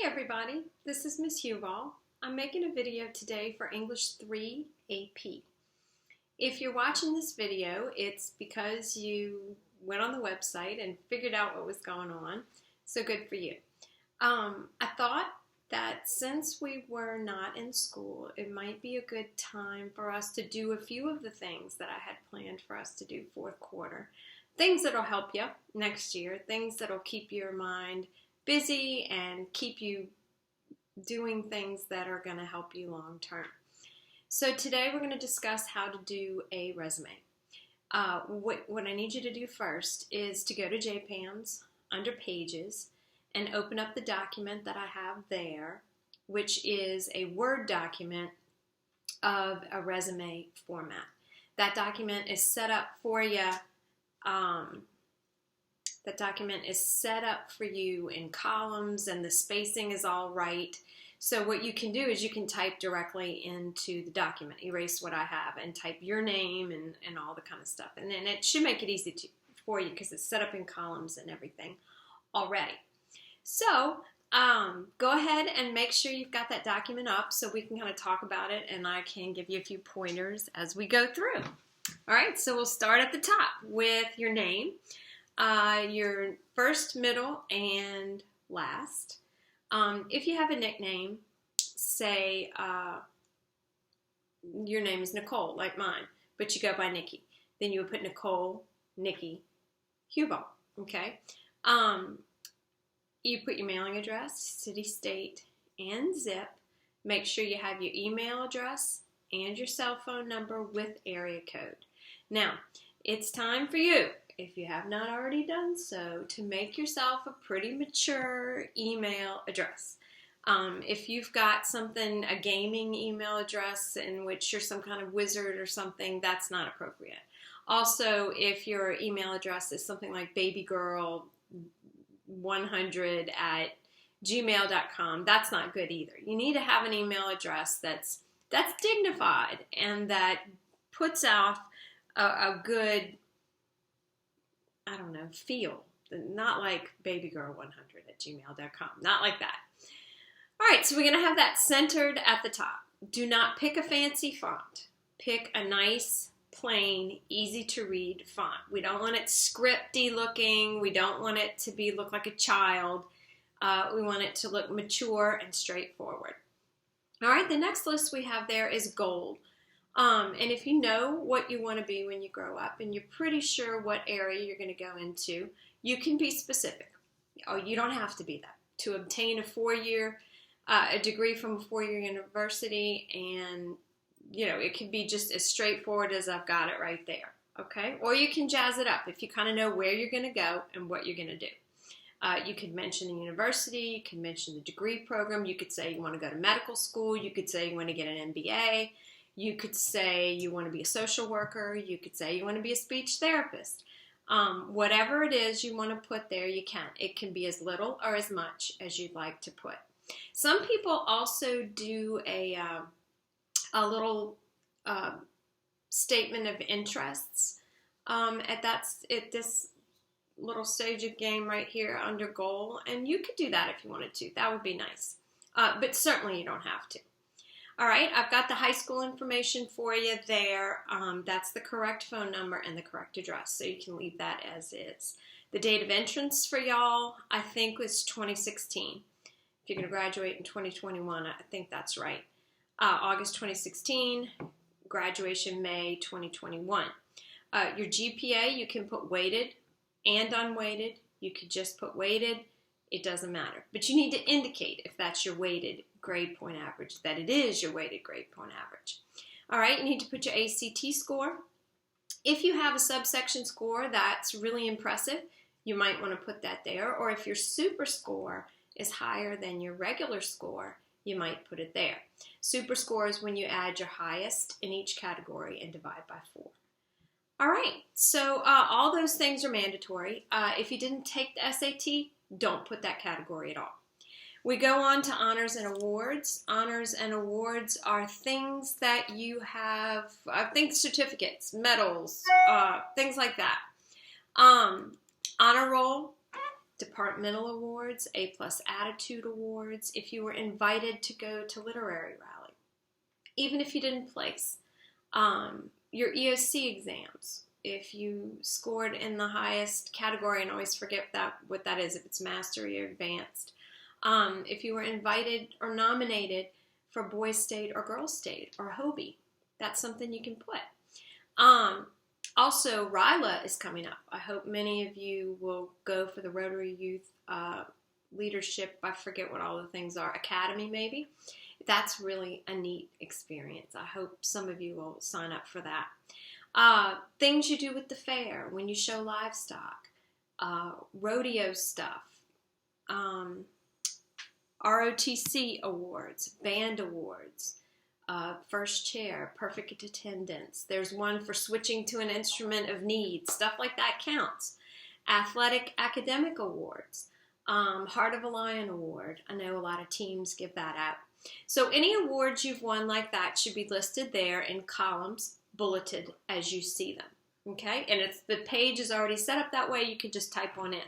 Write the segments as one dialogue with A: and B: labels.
A: Hey everybody, this is Miss Huval. I'm making a video today for English 3 AP. If you're watching this video, it's because you went on the website and figured out what was going on, so good for you. I thought that since we were not in school, it might be a good time for us to do a few of the things that I had planned for us to do fourth quarter. Things that'll help you next year, things that'll keep your mind busy and keep you doing things that are going to help you long term. So today we're going to discuss how to do a resume. What I need you to do first is to go to JPAMS under Pages and open up the document that I have there, which is a Word document of a resume format. That document is set up for you. That document is set up for you in columns and the spacing is all right. So what you can do is you can type directly into the document, erase what I have, and type your name and all the kind of stuff. And then it should make it easy for you because it's set up in columns and everything already. So go ahead and make sure you've got that document up so we can kind of talk about it and I can give you a few pointers as we go through. All right, so we'll start at the top with your name. Your first, middle, and last. If you have a nickname, say your name is Nicole, like mine, but you go by Nikki. Then you would put Nicole, Nikki, Huval, okay? You put your mailing address, city, state, and zip. Make sure you have your email address and your cell phone number with area code. Now, it's time for you, if you have not already done so, to make yourself a pretty mature email address. If you've got something, a gaming email address in which you're some kind of wizard or something, that's not appropriate. Also, if your email address is something like babygirl100@gmail.com, that's not good either. You need to have an email address that's dignified and that puts out a good, I don't know, feel. Not like babygirl100@gmail.com. Not like that. All right, so we're going to have that centered at the top. Do not pick a fancy font. Pick a nice, plain, easy-to-read font. We don't want it scripty looking. We don't want it to look like a child. We want it to look mature and straightforward. All right, the next list we have there is gold. And if you know what you want to be when you grow up and you're pretty sure what area you're going to go into, you can be specific. Oh, you don't have to be that. To obtain a degree from a four-year university, and it can be just as straightforward as I've got it right there. Okay? Or you can jazz it up if you kind of know where you're going to go and what you're going to do. You could mention the university, you could mention the degree program, you could say you want to go to medical school, you could say you want to get an MBA. You could say you want to be a social worker. You could say you want to be a speech therapist. Whatever it is you want to put there, you can. It can be as little or as much as you'd like to put. Some people also do a little statement of interests at this little stage of game right here under goal, and you could do that if you wanted to. That would be nice, but certainly you don't have to. All right, I've got the high school information for you there. That's the correct phone number and the correct address, so you can leave that as is. The date of entrance for y'all, I think, was 2016. If you're going to graduate in 2021, I think that's right. August 2016, graduation May 2021. Your GPA, you can put weighted and unweighted. You could just put weighted. It doesn't matter. But you need to indicate if that's your weighted grade point average, that it is your weighted grade point average. All right, you need to put your ACT score. If you have a subsection score that's really impressive, you might want to put that there. Or if your super score is higher than your regular score, you might put it there. Super score is when you add your highest in each category and divide by 4. All right, so all those things are mandatory. If you didn't take the SAT, don't put that category at all. We go on to honors and awards. Honors and awards are things that you have, certificates, medals, things like that. Honor roll departmental awards, A+ attitude awards, if you were invited to go to literary rally, even if you didn't place. Your EOC exams, if you scored in the highest category, and I always forget what that is, if it's mastery or advanced. If you were invited or nominated for Boys State or Girls State or Hobie, that's something you can put. Also, RILA is coming up. I hope many of you will go for the Rotary Youth Leadership, I forget what all the things are, Academy maybe. That's really a neat experience. I hope some of you will sign up for that. Things you do with the fair, when you show livestock, rodeo stuff, ROTC awards, band awards, first chair, perfect attendance. There's one for switching to an instrument of need. Stuff like that counts. Athletic academic awards, Heart of a Lion award. I know a lot of teams give that out. So any awards you've won like that should be listed there in columns, bulleted as you see them. Okay, and the page is already set up that way. You can just type one in.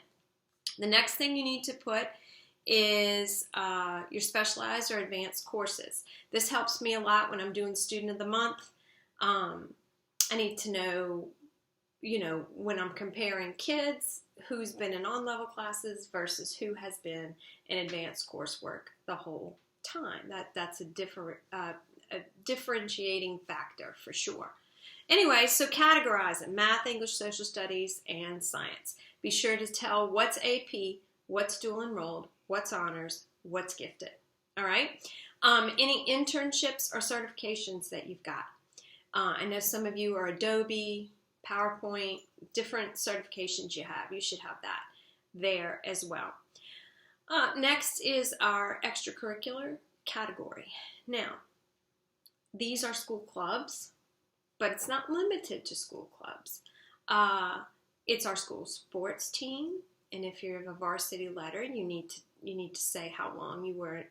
A: The next thing you need to put is your specialized or advanced courses. This helps me a lot when I'm doing Student of the Month. I need to know, when I'm comparing kids, who's been in on-level classes versus who has been in advanced coursework the whole time. That's a differentiating factor for sure. Anyway, so categorize it: math, English, social studies, and science. Be sure to tell what's AP, what's dual enrolled, what's honors, what's gifted. All right? Any internships or certifications that you've got. I know some of you are Adobe, PowerPoint, different certifications you have. You should have that there as well. Next is our extracurricular category. Now, these are school clubs, but it's not limited to school clubs. It's our school sports team, and if you're a varsity letter, you need to say how long you were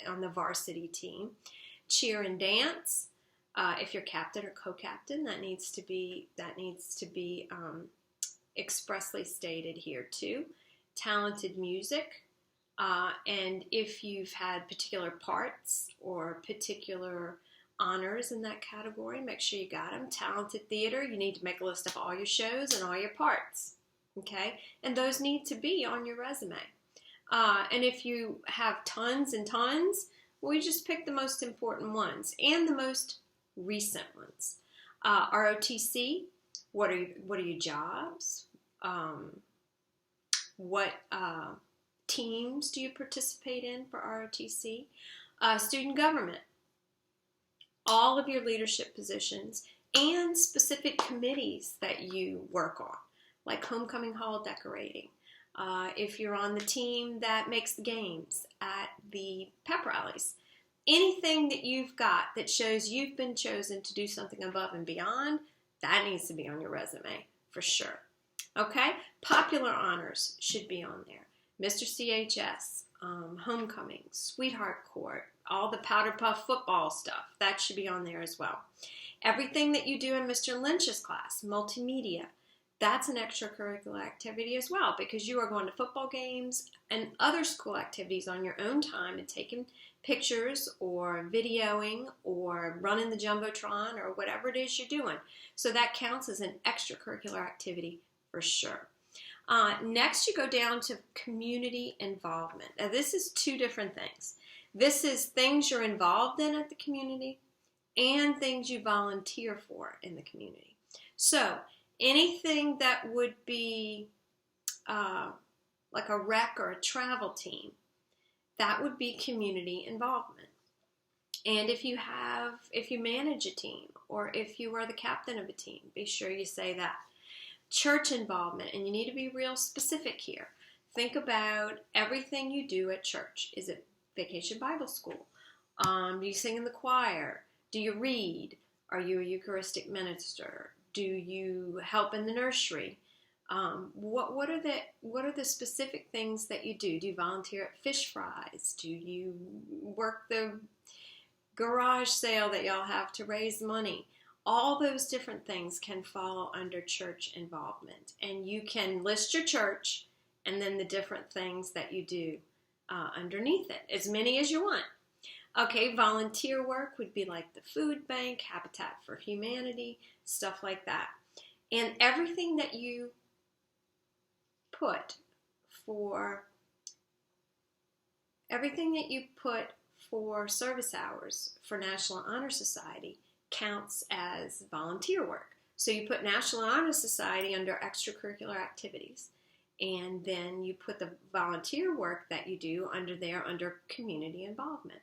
A: on the varsity team. Cheer and dance. If you're captain or co-captain, that needs to be expressly stated here too. Talented music, and if you've had particular parts or particular honors in that category, make sure you got them. Talented theater, you need to make a list of all your shows and all your parts, okay? And those need to be on your resume. And if you have tons and tons, well, you just pick the most important ones and the most recent ones. ROTC, what are your jobs? What teams do you participate in for ROTC? Student government, all of your leadership positions and specific committees that you work on, like homecoming hall decorating. If you're on the team that makes the games at the pep rallies, anything that you've got that shows you've been chosen to do something above and beyond, that needs to be on your resume for sure. Okay? Popular honors should be on there. Mr. CHS, homecoming, sweetheart court, all the powder puff football stuff, that should be on there as well. Everything that you do in Mr. Lynch's class, multimedia, that's an extracurricular activity as well, because you are going to football games and other school activities on your own time and taking pictures or videoing or running the Jumbotron or whatever it is you're doing. So that counts as an extracurricular activity for sure. Next, you go down to community involvement. Now, this is two different things. This is things you're involved in at the community and things you volunteer for in the community. So anything that would be like a rec or a travel team, that would be community involvement. And if you manage a team or if you are the captain of a team, be sure you say that. Church involvement, and you need to be real specific here. Think about everything you do at church. Is it Vacation Bible School? Do you sing in the choir? Do you read? Are you a Eucharistic minister? Do you help in the nursery? What are the specific things that you do? Do you volunteer at fish fries? Do you work the garage sale that y'all have to raise money? All those different things can fall under church involvement. And you can list your church and then the different things that you do underneath it, as many as you want. Okay, volunteer work would be like the food bank, Habitat for Humanity, stuff like that. And everything that you put for service hours for National Honor Society counts as volunteer work. So you put National Honor Society under extracurricular activities, and then you put the volunteer work that you do under community involvement.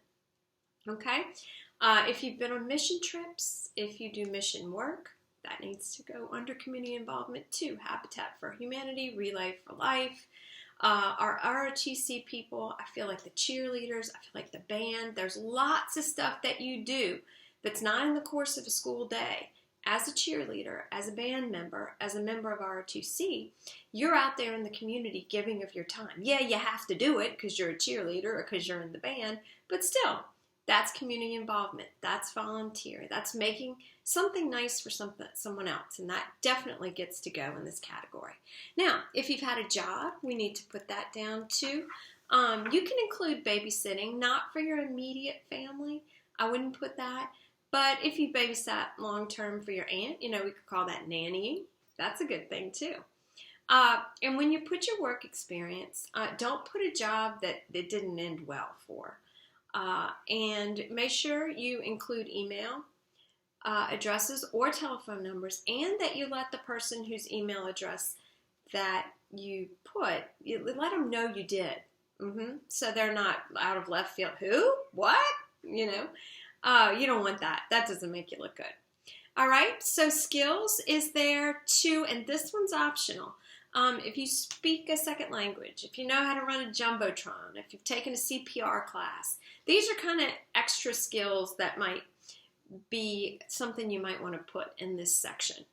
A: Okay? If you've been on mission trips, if you do mission work, that needs to go under community involvement too. Habitat for Humanity, Relay for Life. Our ROTC people, I feel like the cheerleaders, I feel like the band. There's lots of stuff that you do that's not in the course of a school day. As a cheerleader, as a band member, as a member of ROTC, you're out there in the community giving of your time. Yeah, you have to do it because you're a cheerleader or because you're in the band, but still, that's community involvement. That's volunteer. That's making something nice for someone else, and that definitely gets to go in this category. Now, if you've had a job, we need to put that down too. You can include babysitting, not for your immediate family. I wouldn't put that. But if you babysat long-term for your aunt, we could call that nannying. That's a good thing too. And when you put your work experience, don't put a job that it didn't end well for. And make sure you include email addresses or telephone numbers, and that you let the person whose email address that you let them know you did. So they're not out of left field. Who? What? You don't want that. That doesn't make you look good. All right, so skills is there too, and this one's optional. If you speak a second language, if you know how to run a jumbotron, if you've taken a CPR class, these are kind of extra skills that might be something you might want to put in this section.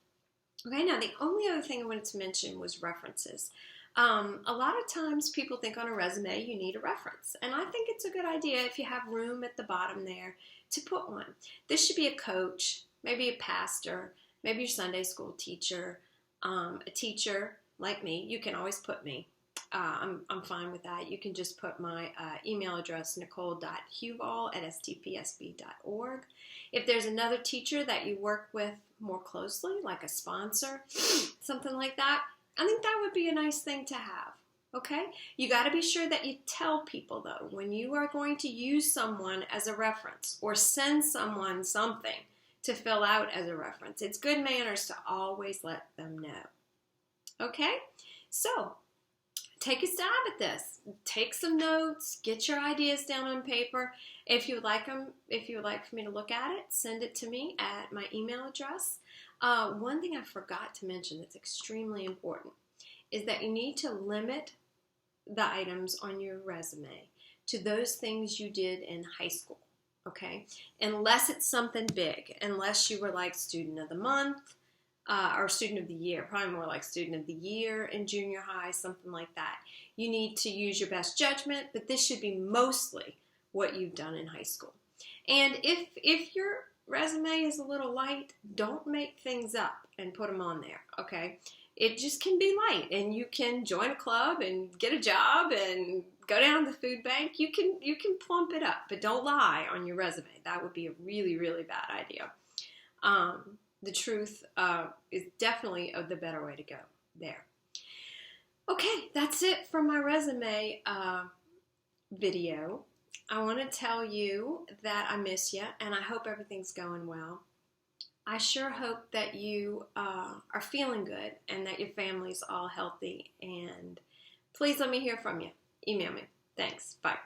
A: Okay, now the only other thing I wanted to mention was references. A lot of times people think on a resume you need a reference, and I think it's a good idea if you have room at the bottom there to put one. This should be a coach, maybe a pastor, maybe your Sunday school teacher, a teacher like me. You can always put me. I'm fine with that. You can just put my email address, nicole.huval@stpsb.org. If there's another teacher that you work with more closely, like a sponsor, something like that, I think that would be a nice thing to have. Okay? You got to be sure that you tell people, though, when you are going to use someone as a reference or send someone something to fill out as a reference. It's good manners to always let them know. Okay? So, take a stab at this. Take some notes. Get your ideas down on paper. If you would like for me to look at it, send it to me at my email address. One thing I forgot to mention that's extremely important is that you need to limit the items on your resume to those things you did in high school, okay? Unless it's something big, unless you were like student of the month or student of the year, probably more like student of the year in junior high, something like that. You need to use your best judgment, but this should be mostly what you've done in high school. And if your resume is a little light, don't make things up and put them on there, okay? It just can be light, and you can join a club and get a job and go down to the food bank. You can plump it up, but don't lie on your resume. That would be a really, really bad idea. The truth is definitely the better way to go there. Okay, that's it for my resume video. I want to tell you that I miss you, and I hope everything's going well. I sure hope that you are feeling good and that your family's all healthy. And please let me hear from you. Email me. Thanks. Bye.